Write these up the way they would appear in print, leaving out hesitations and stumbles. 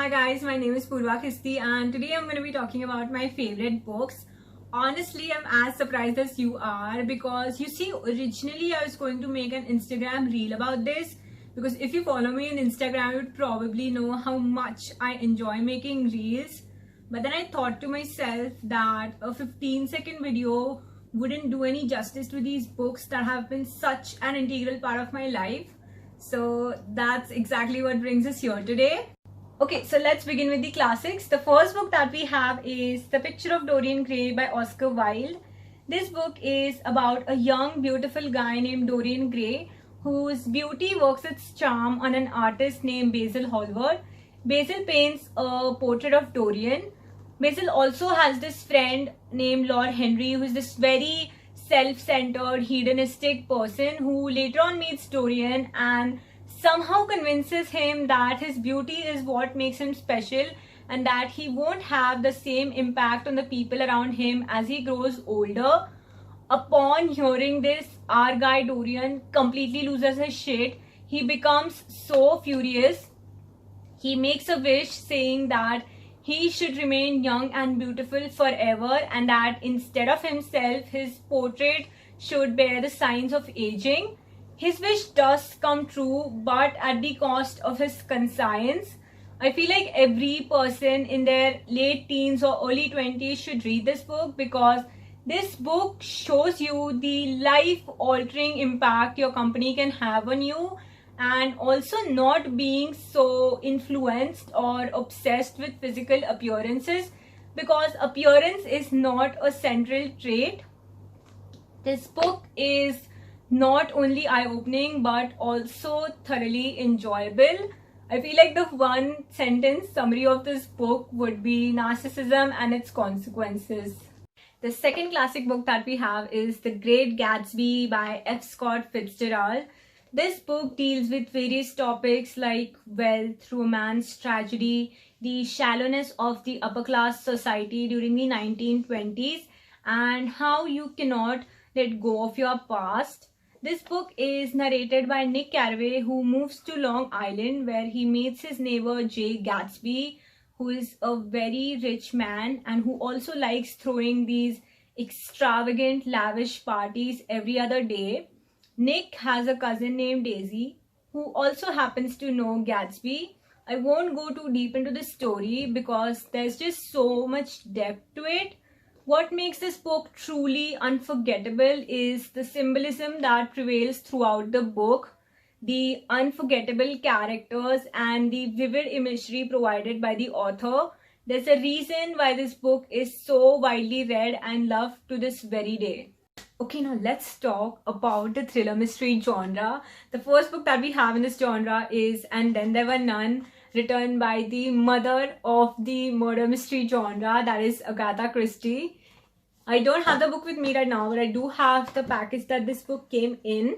Hi guys, my name is Christie and today I'm going to be talking about my favorite books. Honestly, I'm as surprised as you are because you see, originally I was going to make an Instagram reel about this because if you follow me on Instagram, you would probably know how much I enjoy making reels. But then I thought to myself that a 15-second video wouldn't do any justice to these books that have been such an integral part of my life. So that's exactly what brings us here today. Okay, so let's begin with the classics. The first book that we have is The Picture of Dorian Gray by Oscar Wilde. This book is about a young, beautiful guy named Dorian Gray whose beauty works its charm on an artist named Basil Hallward. Basil paints a portrait of Dorian. Basil also has this friend named Lord Henry who is this very self-centered, hedonistic person who later on meets Dorian and somehow convinces him that his beauty is what makes him special and that he won't have the same impact on the people around him as he grows older. Upon hearing this, our guy Dorian completely loses his shit. He becomes so furious. He makes a wish saying that he should remain young and beautiful forever and that instead of himself, his portrait should bear the signs of aging. His wish does come true, but at the cost of his conscience. I feel like every person in their late teens or early 20s should read this book because this book shows you the life-altering impact your company can have on you and also not being so influenced or obsessed with physical appearances because appearance is not a central trait. This book is not only eye-opening but also thoroughly enjoyable. I feel like the one sentence summary of this book would be narcissism and its consequences. The second classic book that we have is The Great Gatsby by F.Scott Fitzgerald. This book deals with various topics like wealth, romance, tragedy, the shallowness of the upper class society during the 1920s and how you cannot let go of your past. This book is narrated by Nick Carraway, who moves to Long Island where he meets his neighbor Jay Gatsby, who is a very rich man and who also likes throwing these extravagant, lavish parties every other day. Nick has a cousin named Daisy, who also happens to know Gatsby. I won't go too deep into the story because there's just so much depth to it. What makes this book truly unforgettable is the symbolism that prevails throughout the book, the unforgettable characters and the vivid imagery provided by the author. There's a reason why this book is so widely read and loved to this very day. Okay, now let's talk about the thriller mystery genre. The first book that we have in this genre is And Then There Were None, written by the mother of the murder mystery genre, that is Agatha Christie. I don't have the book with me right now, but I do have the package that this book came in.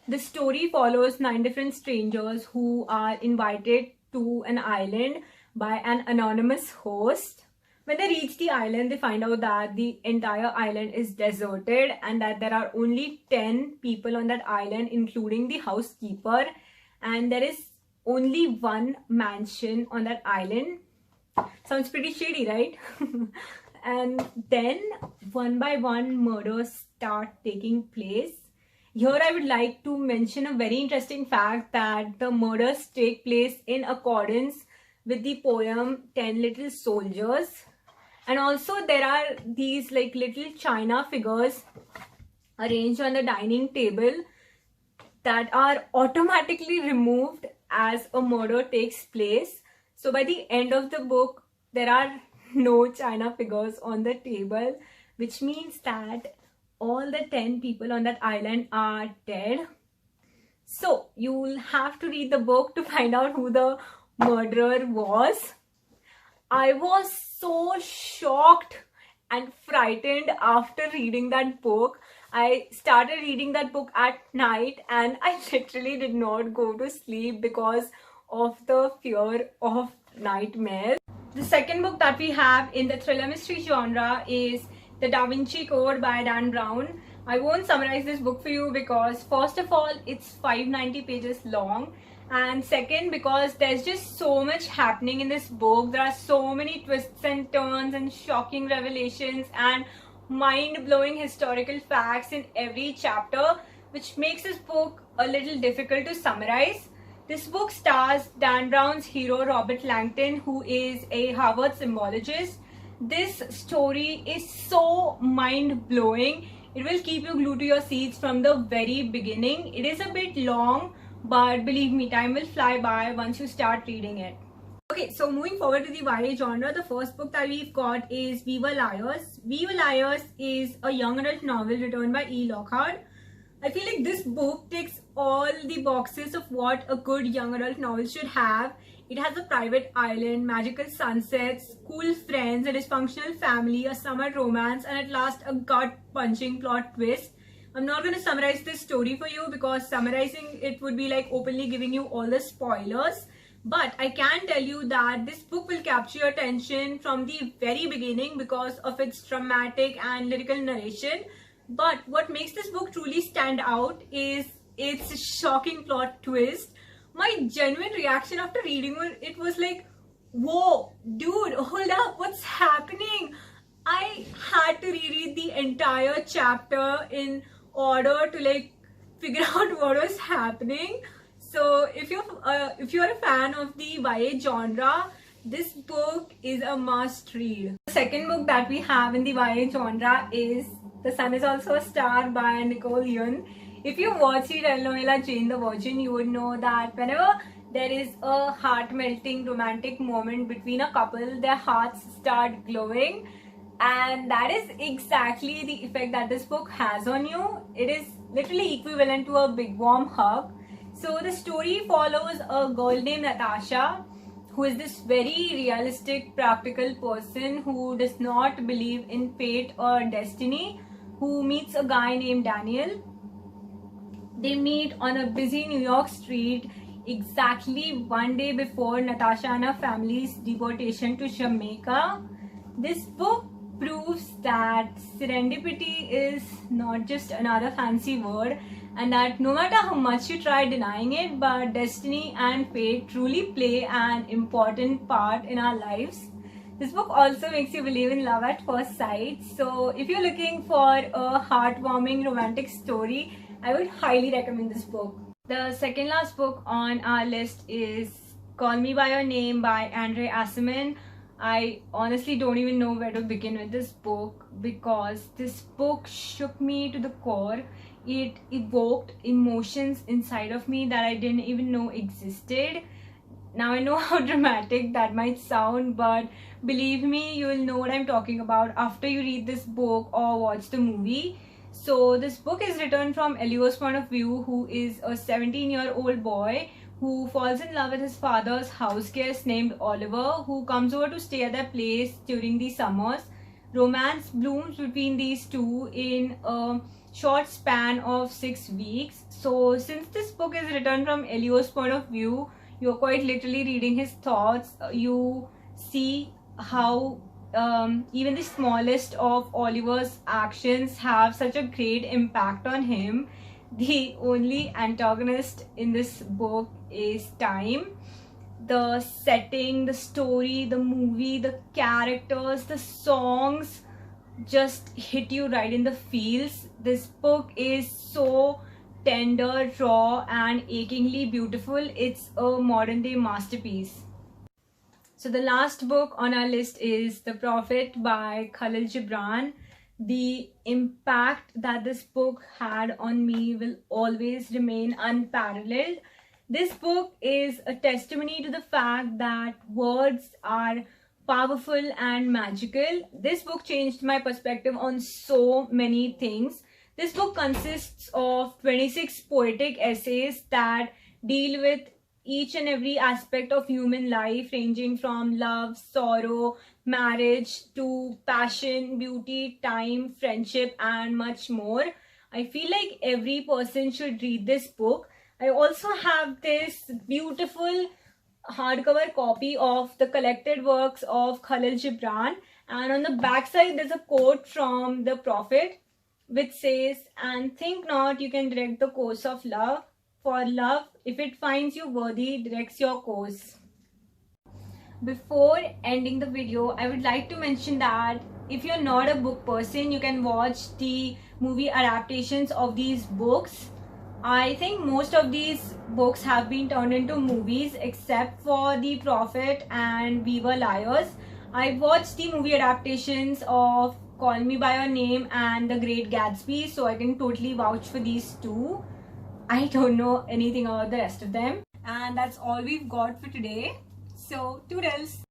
The story follows 9 different strangers who are invited to an island by an anonymous host. When they reach the island, they find out that the entire island is deserted and that there are only 10 people on that island, including the housekeeper. And there is only one mansion on that island. Sounds pretty shady, right? And then one by one murders start taking place. Here I would like to mention a very interesting fact that the murders take place in accordance with the poem 10 Little Soldiers. And also there are these like little china figures arranged on the dining table that are automatically removed as a murder takes place. So by the end of the book, there are no china figures on the table, which means that all the 10 people on that island are dead. So you'll have to read the book to find out who the murderer was. I was so shocked and frightened after reading that book. I started reading that book at night and I literally did not go to sleep because of the fear of nightmares. The second book that we have in the thriller mystery genre is The DaVinci Code by Dan Brown. I won't summarize this book for you because first of all, it's 590 pages long And second, because there's just so much happening in this book. There are so many twists and turns and shocking revelations and mind-blowing historical facts in every chapter, which makes this book a little difficult to summarize. This book stars Dan Brown's hero Robert Langton, who is a Harvard symbologist. This story is so mind-blowing. It will keep you glued to your seats from the very beginning. It is a bit long, but believe me, time will fly by once you start reading it. Okay, so moving forward to the YA genre, the first book that we've got is We Were Liars. We Were Liars is a young adult novel written by E. Lockhart. I feel like this book ticks all the boxes of what a good young adult novel should have. It has a private island, magical sunsets, cool friends, a dysfunctional family, a summer romance, and at last a gut-punching plot twist. I'm not going to summarize this story for you because summarizing it would be like openly giving you all the spoilers. But I can tell you that this book will capture your attention from the very beginning because of its dramatic and lyrical narration. But what makes this book truly stand out is its shocking plot twist. My genuine reaction after reading it was like, whoa, dude, hold up, what's happening? I had to reread the entire chapter in order to like figure out what was happening. So if you're a fan of the YA genre, this book is a must read. The second book that we have in the YA genre is The Sun Is Also a Star by Nicola Yoon. If you watch the telenovela Jane the Virgin, you would know that whenever there is a heart-melting romantic moment between a couple, their hearts start glowing. And that is exactly the effect that this book has on you. It is literally equivalent to a big warm hug. So the story follows a girl named Natasha, who is this very realistic, practical person who does not believe in fate or destiny, who meets a guy named Daniel. They meet on a busy New York street exactly one day before Natasha and her family's deportation to Jamaica. This book proves that serendipity is not just another fancy word, and that no matter how much you try denying it, but destiny and fate truly play an important part in our lives. This book also makes you believe in love at first sight. So if you're looking for a heartwarming romantic story, I would highly recommend this book. The second last book on our list is Call Me By Your Name by André Aciman. I honestly don't even know where to begin with this book because this book shook me to the core. It evoked emotions inside of me that I didn't even know existed. Now I know how dramatic that might sound, but believe me, you will know what I'm talking about after you read this book or watch the movie. So this book is written from Elio's point of view, who is a 17-year-old boy who falls in love with his father's house guest named Oliver, who comes over to stay at their place during the summers. Romance blooms between these two in a short span of 6 weeks. So since this book is written from Elio's point of view, you're quite literally reading his thoughts. You see how even the smallest of Oliver's actions have such a great impact on him. The only antagonist in this book is time. The setting, the story, the movie, the characters, the songs just hit you right in the feels. This book is so tender, raw, and achingly beautiful. It's a modern day masterpiece. So the last book on our list is The Prophet by Kahlil Gibran. The impact that this book had on me will always remain unparalleled. This book is a testimony to the fact that words are powerful and magical. This book changed my perspective on so many things. This book consists of 26 poetic essays that deal with each and every aspect of human life, ranging from love, sorrow, marriage to passion, beauty, time, friendship, and much more. I feel like every person should read this book. I also have this beautiful hardcover copy of the collected works of Kahlil Gibran, and on the back side there's a quote from The Prophet which says, "And think not you can direct the course of love, For love, if it finds you worthy, directs your course. Before ending the video, I would like to mention that if you're not a book person, you can watch the movie adaptations of these books. I think most of these books have been turned into movies except for The Prophet and We Were Liars. I watched the movie adaptations of Call Me By Your Name and The Great Gatsby, so I can totally vouch for these two. I don't know anything about the rest of them. And that's all we've got for today. So, toodles!